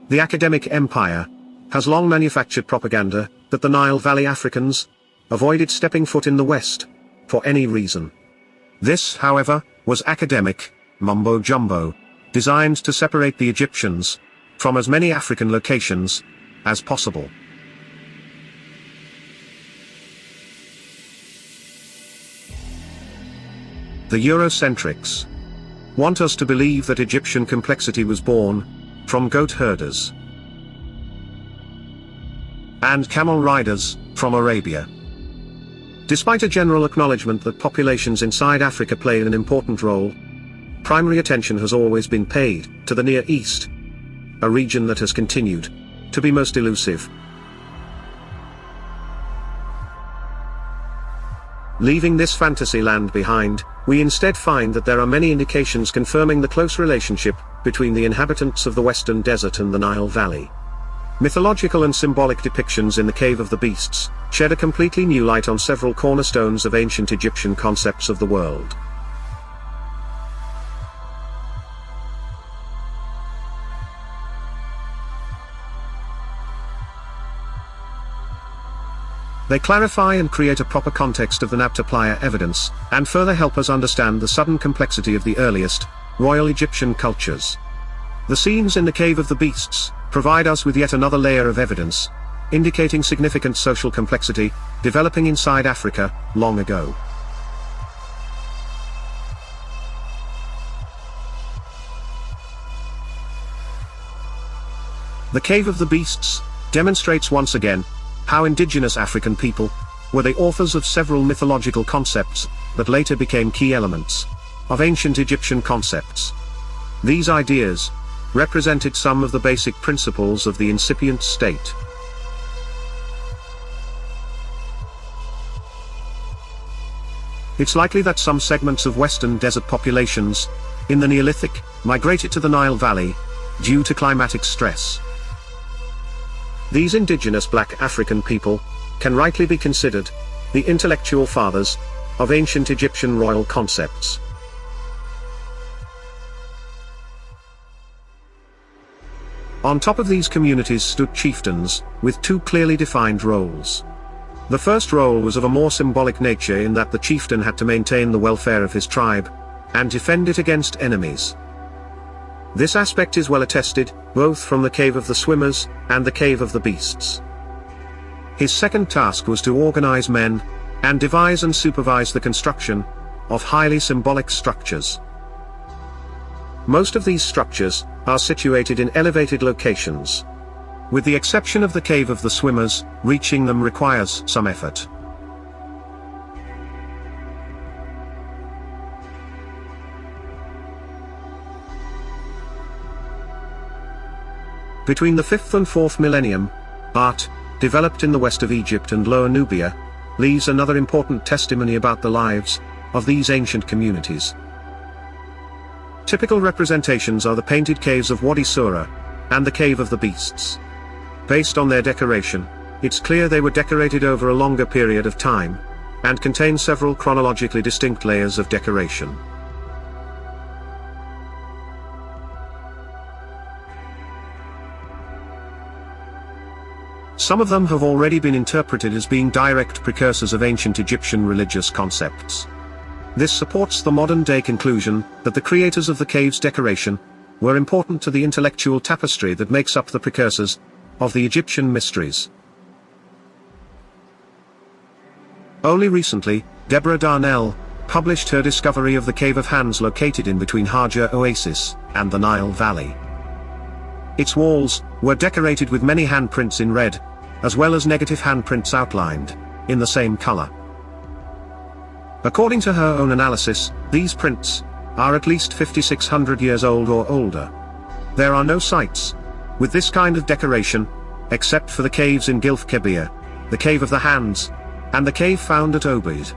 The academic empire has long manufactured propaganda that the Nile Valley Africans avoided stepping foot in the West for any reason. This, however, was academic mumbo-jumbo, designed to separate the Egyptians from as many African locations as possible. The Eurocentrics want us to believe that Egyptian complexity was born from goat herders and camel riders from Arabia. Despite a general acknowledgement that populations inside Africa play an important role, primary attention has always been paid to the Near East, a region that has continued to be most elusive. Leaving this fantasy land behind, we instead find that there are many indications confirming the close relationship between the inhabitants of the Western Desert and the Nile Valley. Mythological and symbolic depictions in the Cave of the Beasts shed a completely new light on several cornerstones of ancient Egyptian concepts of the world. They clarify and create a proper context of the Nabta-Playa evidence, and further help us understand the sudden complexity of the earliest, royal Egyptian cultures. The scenes in the Cave of the Beasts provide us with yet another layer of evidence, indicating significant social complexity developing inside Africa long ago. The Cave of the Beasts demonstrates once again how indigenous African people were the authors of several mythological concepts that later became key elements of ancient Egyptian concepts. These ideas represented some of the basic principles of the incipient state. It's likely that some segments of Western desert populations in the Neolithic migrated to the Nile Valley due to climatic stress. These indigenous black African people can rightly be considered the intellectual fathers of ancient Egyptian royal concepts. On top of these communities stood chieftains, with two clearly defined roles. The first role was of a more symbolic nature in that the chieftain had to maintain the welfare of his tribe and defend it against enemies. This aspect is well attested, both from the Cave of the Swimmers and the Cave of the Beasts. His second task was to organize men and devise and supervise the construction of highly symbolic structures. Most of these structures are situated in elevated locations. With the exception of the Cave of the Swimmers, reaching them requires some effort. Between the 5th and 4th millennium, art, developed in the west of Egypt and Lower Nubia, leaves another important testimony about the lives of these ancient communities. Typical representations are the painted caves of Wadi Sura and the Cave of the Beasts. Based on their decoration, it's clear they were decorated over a longer period of time, and contain several chronologically distinct layers of decoration. Some of them have already been interpreted as being direct precursors of ancient Egyptian religious concepts. This supports the modern-day conclusion that the creators of the cave's decoration were important to the intellectual tapestry that makes up the precursors of the Egyptian mysteries. Only recently, Deborah Darnell published her discovery of the Cave of Hands located in between Hajar Oasis and the Nile Valley. Its walls were decorated with many handprints in red, as well as negative handprints outlined in the same color. According to her own analysis, these prints are at least 5,600 years old or older. There are no sites with this kind of decoration, except for the caves in Gilf Kebir, the Cave of the Hands, and the cave found at Obeid.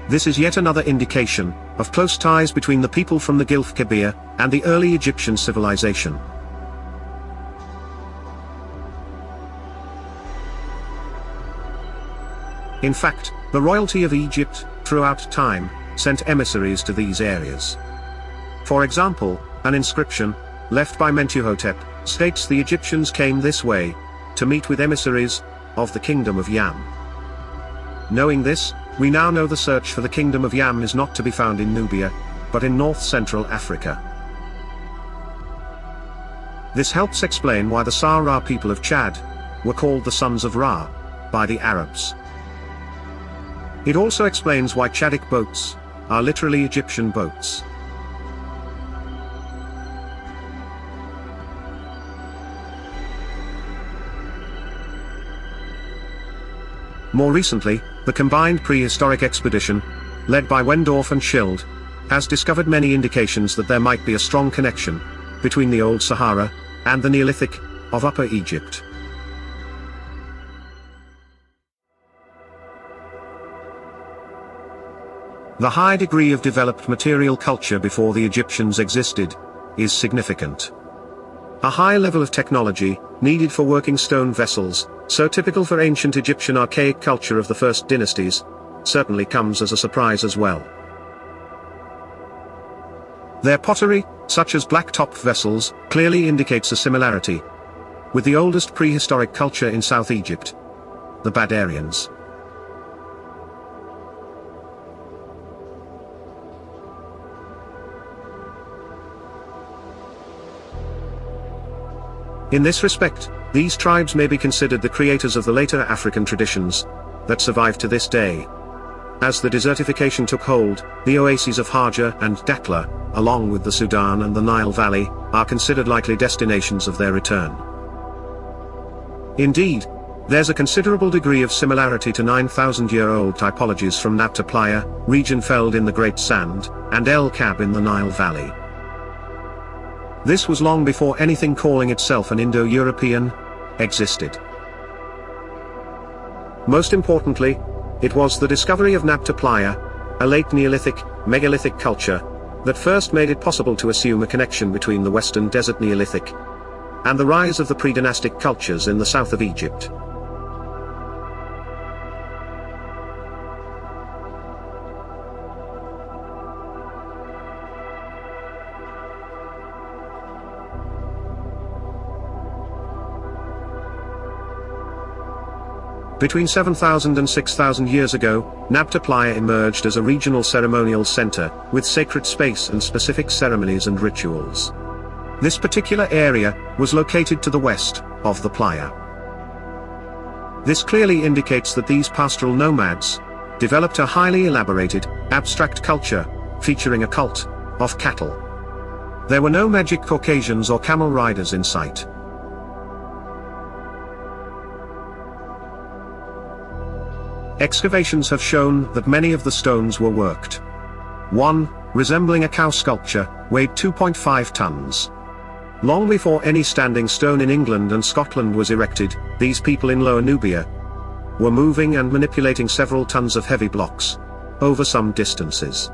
This is yet another indication of close ties between the people from the Gilf Kebir and the early Egyptian civilization. In fact, the royalty of Egypt, throughout time, sent emissaries to these areas. For example, an inscription left by Mentuhotep, states the Egyptians came this way, to meet with emissaries, of the kingdom of Yam. Knowing this, we now know the search for the kingdom of Yam is not to be found in Nubia, but in north-central Africa. This helps explain why the Sahara people of Chad were called the sons of Ra by the Arabs. It also explains why Chadic boats are literally Egyptian boats. More recently, the combined prehistoric expedition, led by Wendorf and Schild, has discovered many indications that there might be a strong connection between the Old Sahara and the Neolithic of Upper Egypt. The high degree of developed material culture before the Egyptians existed is significant. A high level of technology, needed for working stone vessels, so typical for ancient Egyptian archaic culture of the first dynasties, certainly comes as a surprise as well. Their pottery, such as black-topped vessels, clearly indicates a similarity with the oldest prehistoric culture in South Egypt, the Badarians. In this respect, these tribes may be considered the creators of the later African traditions that survive to this day. As the desertification took hold, the oases of Harja and Dakhla, along with the Sudan and the Nile Valley, are considered likely destinations of their return. Indeed, there's a considerable degree of similarity to 9,000-year-old typologies from Nabta Playa, Regenfeld in the Great Sand, and El Kab in the Nile Valley. This was long before anything calling itself an Indo-European existed. Most importantly, it was the discovery of Nabta Playa, a late Neolithic, megalithic culture, that first made it possible to assume a connection between the Western Desert Neolithic and the rise of the pre-dynastic cultures in the south of Egypt. Between 7,000 and 6,000 years ago, Nabta Playa emerged as a regional ceremonial center, with sacred space and specific ceremonies and rituals. This particular area was located to the west of the playa. This clearly indicates that these pastoral nomads developed a highly elaborated, abstract culture, featuring a cult of cattle. There were no magic Caucasians or camel riders in sight. Excavations have shown that many of the stones were worked. One, resembling a cow sculpture, weighed 2.5 tons. Long before any standing stone in England and Scotland was erected, these people in Lower Nubia were moving and manipulating several tons of heavy blocks over some distances.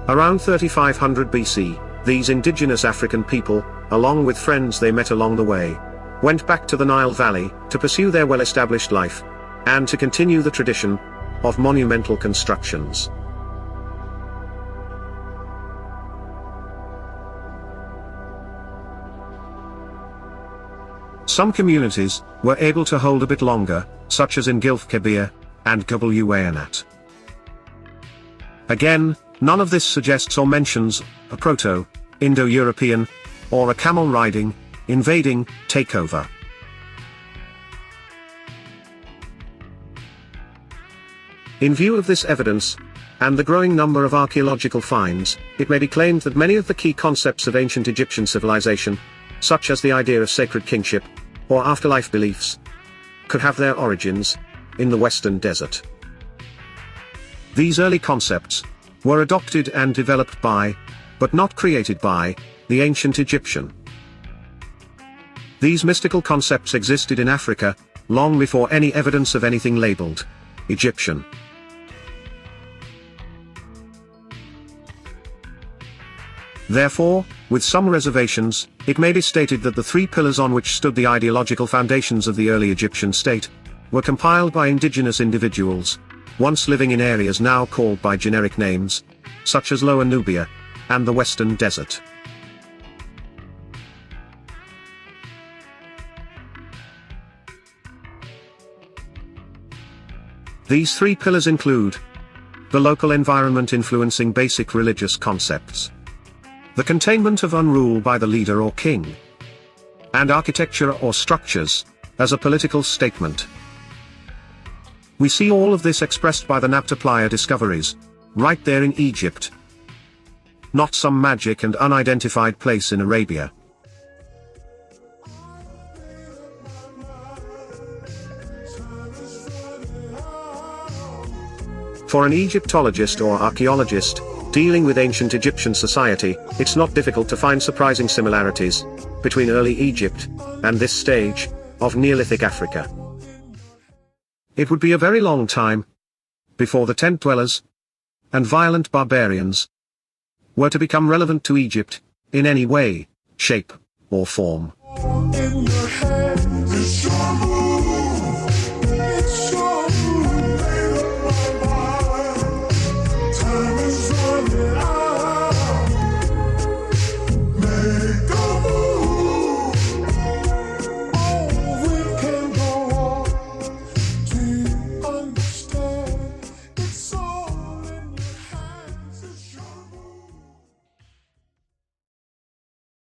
Around 3500 BC, these indigenous African people, along with friends they met along the way, went back to the Nile Valley to pursue their well-established life and to continue the tradition of monumental constructions. Some communities were able to hold a bit longer, such as in Gilf Kebir and Gubal-Uwayanat. Again, none of this suggests or mentions a Proto-Indo-European or a camel-riding, invading takeover. In view of this evidence, and the growing number of archaeological finds, it may be claimed that many of the key concepts of ancient Egyptian civilization, such as the idea of sacred kingship, or afterlife beliefs, could have their origins in the Western Desert. These early concepts were adopted and developed by, but not created by, the ancient Egyptian. These mystical concepts existed in Africa, long before any evidence of anything labeled Egyptian. Therefore, with some reservations, it may be stated that the three pillars on which stood the ideological foundations of the early Egyptian state were compiled by indigenous individuals, once living in areas now called by generic names, such as Lower Nubia, and the Western Desert. These three pillars include the local environment influencing basic religious concepts, the containment of unrule by the leader or king, and architecture or structures, as a political statement. We see all of this expressed by the Nabta Playa discoveries, right there in Egypt. Not some magic and unidentified place in Arabia. For an Egyptologist or archaeologist, dealing with ancient Egyptian society, it's not difficult to find surprising similarities between early Egypt and this stage of Neolithic Africa. It would be a very long time before the tent dwellers and violent barbarians were to become relevant to Egypt in any way, shape, or form.